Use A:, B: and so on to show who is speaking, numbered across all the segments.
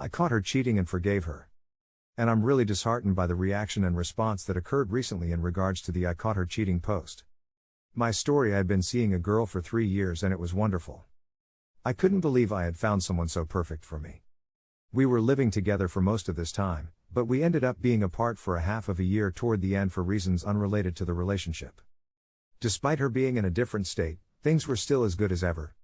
A: I caught her cheating and forgave her. And I'm really disheartened by the reaction and response that occurred recently in regards to the "I caught her cheating" post. My story: I'd been seeing a girl for 3 years and it was wonderful. I couldn't believe I had found someone so perfect for me. We were living together for most of this time, but we ended up being apart for a half of a year toward the end for reasons unrelated to the relationship. Despite her being in a different state, things were still as good as ever.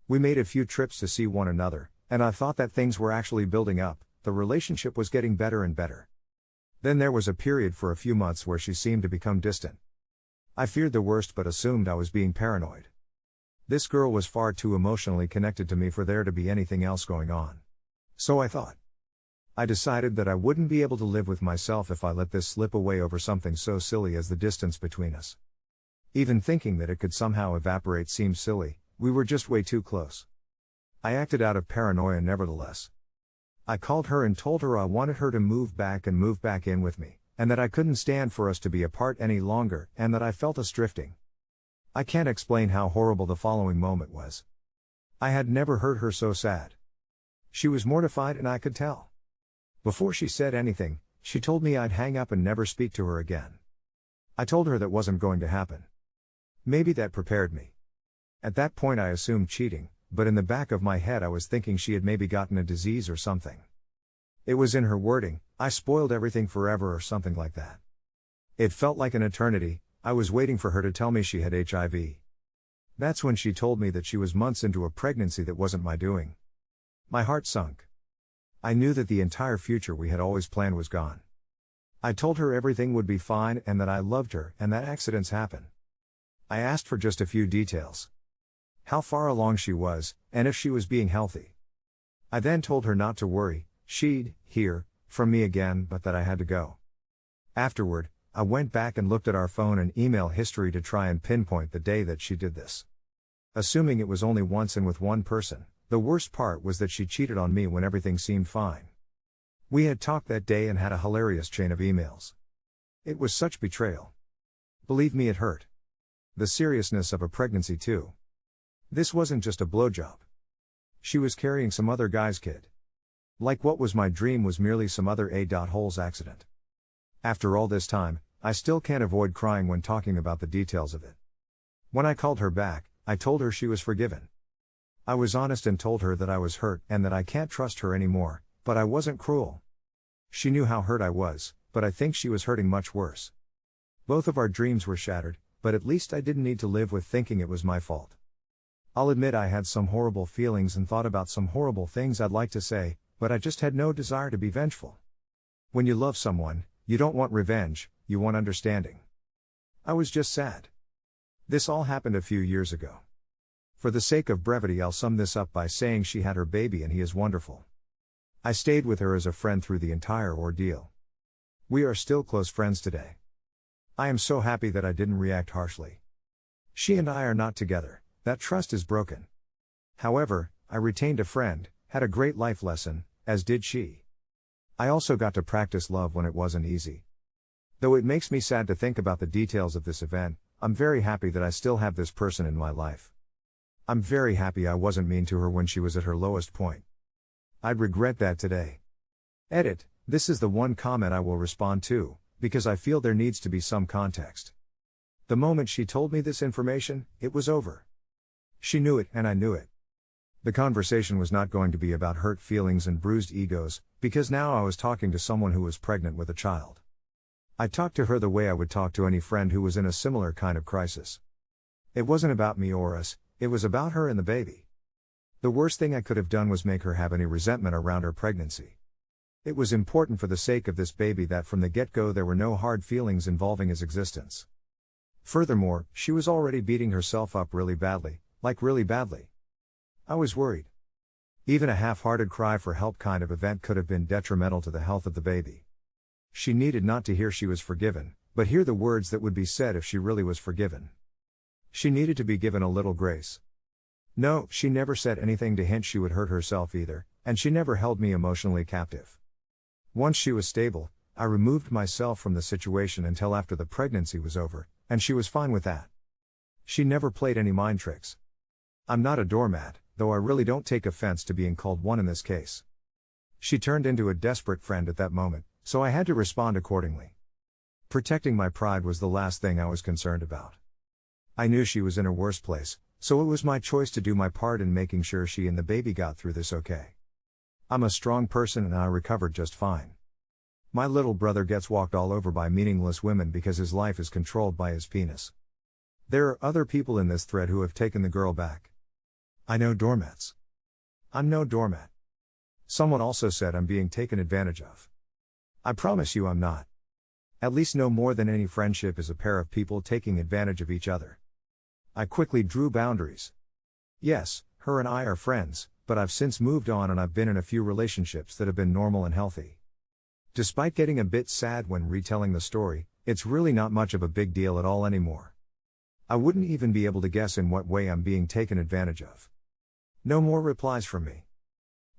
A: We made a few trips to see one another, and I thought that things were actually building up, the relationship was getting better and better. Then there was a period for a few months where she seemed to become distant. I feared the worst but assumed I was being paranoid. This girl was far too emotionally connected to me for there to be anything else going on. So I thought. I decided that I wouldn't be able to live with myself if I let this slip away over something so silly as the distance between us. Even thinking that it could somehow evaporate seemed silly, we were just way too close. I acted out of paranoia nevertheless. I called her and told her I wanted her to move back in with me, and that I couldn't stand for us to be apart any longer, and that I felt us drifting. I can't explain how horrible the following moment was. I had never heard her so sad. She was mortified and I could tell. Before she said anything, she told me I'd hang up and never speak to her again. I told her that wasn't going to happen. Maybe that prepared me. At that point I assumed cheating, but in the back of my head I was thinking she had maybe gotten a disease or something. It was in her wording, "I spoiled everything forever" or something like that. It felt like an eternity. I was waiting for her to tell me she had HIV. That's when she told me that she was months into a pregnancy that wasn't my doing. My heart sunk. I knew that the entire future we had always planned was gone. I told her everything would be fine and that I loved her and that accidents happen. I asked for just a few details. How far along she was, and if she was being healthy. I then told her not to worry, she'd hear from me again, but that I had to go. Afterward, I went back and looked at our phone and email history to try and pinpoint the day that she did this. Assuming it was only once and with one person, the worst part was that she cheated on me when everything seemed fine. We had talked that day and had a hilarious chain of emails. It was such betrayal. Believe me, it hurt. The seriousness of a pregnancy too. This wasn't just a blowjob. She was carrying some other guy's kid. Like what was my dream was merely some other a-holes accident. After all this time, I still can't avoid crying when talking about the details of it. When I called her back, I told her she was forgiven. I was honest and told her that I was hurt and that I can't trust her anymore, but I wasn't cruel. She knew how hurt I was, but I think she was hurting much worse. Both of our dreams were shattered, but at least I didn't need to live with thinking it was my fault. I'll admit I had some horrible feelings and thought about some horrible things I'd like to say, but I just had no desire to be vengeful. When you love someone, you don't want revenge, you want understanding. I was just sad. This all happened a few years ago. For the sake of brevity, I'll sum this up by saying she had her baby and he is wonderful. I stayed with her as a friend through the entire ordeal. We are still close friends today. I am so happy that I didn't react harshly. She and I are not together. That trust is broken. However, I retained a friend, had a great life lesson, as did she. I also got to practice love when it wasn't easy. Though it makes me sad to think about the details of this event, I'm very happy that I still have this person in my life. I'm very happy I wasn't mean to her when she was at her lowest point. I'd regret that today. Edit, this is the one comment I will respond to, because I feel there needs to be some context. The moment she told me this information, it was over. She knew it and I knew it. The conversation was not going to be about hurt feelings and bruised egos, because now I was talking to someone who was pregnant with a child. I talked to her the way I would talk to any friend who was in a similar kind of crisis. It wasn't about me or us, it was about her and the baby. The worst thing I could have done was make her have any resentment around her pregnancy. It was important for the sake of this baby that from the get-go there were no hard feelings involving his existence. Furthermore, she was already beating herself up really badly. Like really badly. I was worried. Even a half-hearted cry for help kind of event could have been detrimental to the health of the baby. She needed not to hear she was forgiven, but hear the words that would be said if she really was forgiven. She needed to be given a little grace. No, she never said anything to hint she would hurt herself either, and she never held me emotionally captive. Once she was stable, I removed myself from the situation until after the pregnancy was over, and she was fine with that. She never played any mind tricks. I'm not a doormat, though I really don't take offense to being called one in this case. She turned into a desperate friend at that moment, so I had to respond accordingly. Protecting my pride was the last thing I was concerned about. I knew she was in a worse place, so it was my choice to do my part in making sure she and the baby got through this okay. I'm a strong person and I recovered just fine. My little brother gets walked all over by meaningless women because his life is controlled by his penis. There are other people in this thread who have taken the girl back. I know doormats. I'm no doormat. Someone also said I'm being taken advantage of. I promise you I'm not. At least no more than any friendship is a pair of people taking advantage of each other. I quickly drew boundaries. Yes, her and I are friends, but I've since moved on and I've been in a few relationships that have been normal and healthy. Despite getting a bit sad when retelling the story, it's really not much of a big deal at all anymore. I wouldn't even be able to guess in what way I'm being taken advantage of. No more replies from me.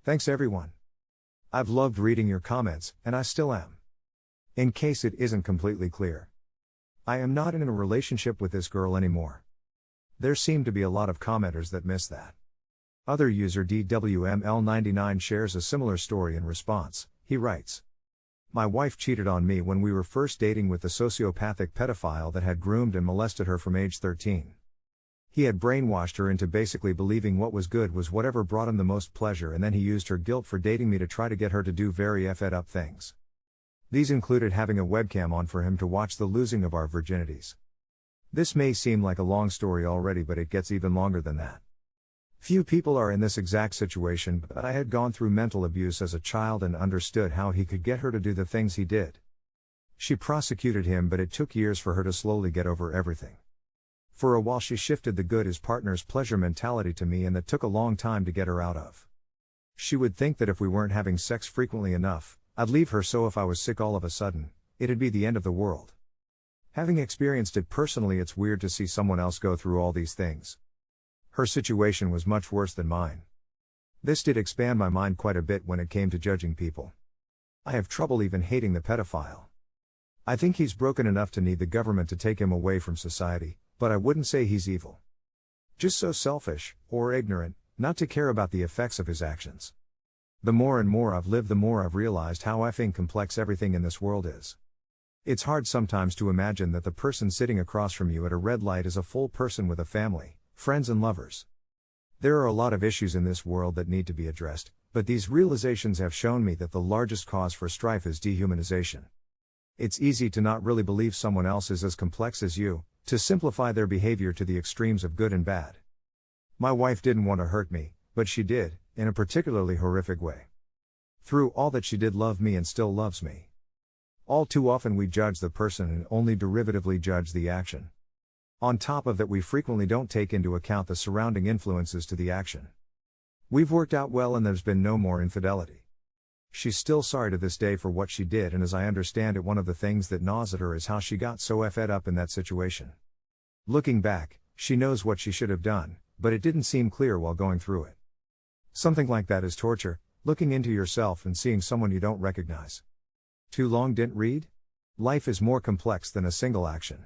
A: Thanks everyone. I've loved reading your comments, and I still am. In case it isn't completely clear, I am not in a relationship with this girl anymore. There seem to be a lot of commenters that miss that. Other user DWML99 shares a similar story in response. He writes, "My wife cheated on me when we were first dating with the sociopathic pedophile that had groomed and molested her from age 13. He had brainwashed her into basically believing what was good was whatever brought him the most pleasure, and then he used her guilt for dating me to try to get her to do very effed up things. These included having a webcam on for him to watch the losing of our virginities. This may seem like a long story already, but it gets even longer than that. Few people are in this exact situation, but I had gone through mental abuse as a child and understood how he could get her to do the things he did. She prosecuted him, but it took years for her to slowly get over everything. For a while she shifted the good is partner's pleasure mentality to me, and that took a long time to get her out of. She would think that if we weren't having sex frequently enough, I'd leave her, so if I was sick all of a sudden, it'd be the end of the world. Having experienced it personally, it's weird to see someone else go through all these things. Her situation was much worse than mine. This did expand my mind quite a bit when it came to judging people. I have trouble even hating the pedophile. I think he's broken enough to need the government to take him away from society, but I wouldn't say he's evil. Just so selfish, or ignorant, not to care about the effects of his actions. The more and more I've lived, the more I've realized how effing complex everything in this world is. It's hard sometimes to imagine that the person sitting across from you at a red light is a full person with a family, friends and lovers. There are a lot of issues in this world that need to be addressed, but these realizations have shown me that the largest cause for strife is dehumanization. It's easy to not really believe someone else is as complex as you, to simplify their behavior to the extremes of good and bad. My wife didn't want to hurt me, but she did, in a particularly horrific way. Through all that, she did love me and still loves me. All too often we judge the person and only derivatively judge the action. On top of that, we frequently don't take into account the surrounding influences to the action. We've worked out well and there's been no more infidelity. She's still sorry to this day for what she did, and as I understand it, one of the things that gnaws at her is how she got so effed up in that situation. Looking back, she knows what she should have done, but it didn't seem clear while going through it. Something like that is torture, looking into yourself and seeing someone you don't recognize. Too long didn't read? Life is more complex than a single action.